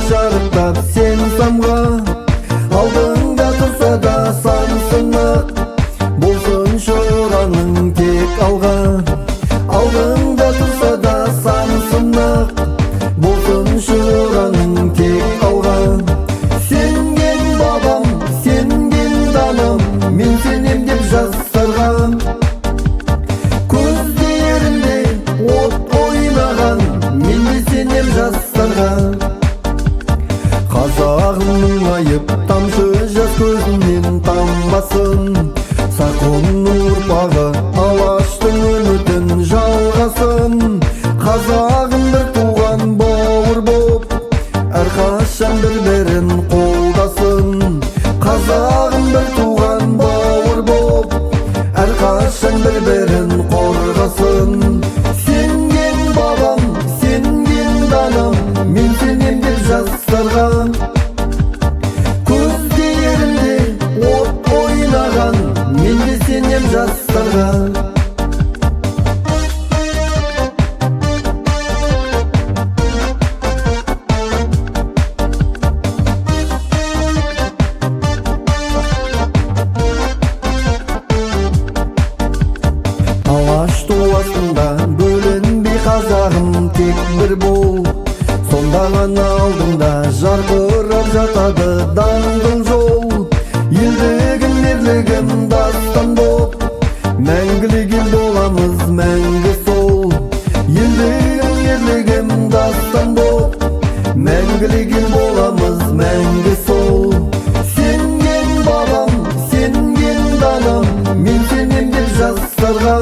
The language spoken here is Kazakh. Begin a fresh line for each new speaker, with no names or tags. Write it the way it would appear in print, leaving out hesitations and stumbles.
шарықтап сен самға, алдыңда тұрса да сан сынақ, болсыншы ұраның тек алға. Алдыңда тұрса да сан сынақ, болсыншы ұраның тек алға. Сенген бабам, сенген данам, мен сенем деп жастарға. Көздерінде от ойнаған, мен де сенем жастарға. Қазағымның айып тамшы жас көзінен тамбасын, Сақонның ұрпағы Алаштың үмітін жалғасын. Қазағым бір туған бауыр боп, әрқашан бір-бірін қолдасын. Қазағым бір туған бауыр боп, әрқашан бір-бірін қорғасын. Сенген бабам, сенген данам, мен сенем деп жастарға. Көздерінде от ойнаған, мен де сенем жастарға. Алаш туасында бөлінбей қазағым тек бір бол, сонда ғана алдыңда жарқырап жатады даңғыл жол. Елдігім, ерлігім дастан боп, мәңгілік ел боламыз мәңгі сол. Елдігім, ерлігім дастан боп, мәңгілік ел боламыз мәңгі сол. Сенген бабам, сенген данам, мен сенем деп жастарға.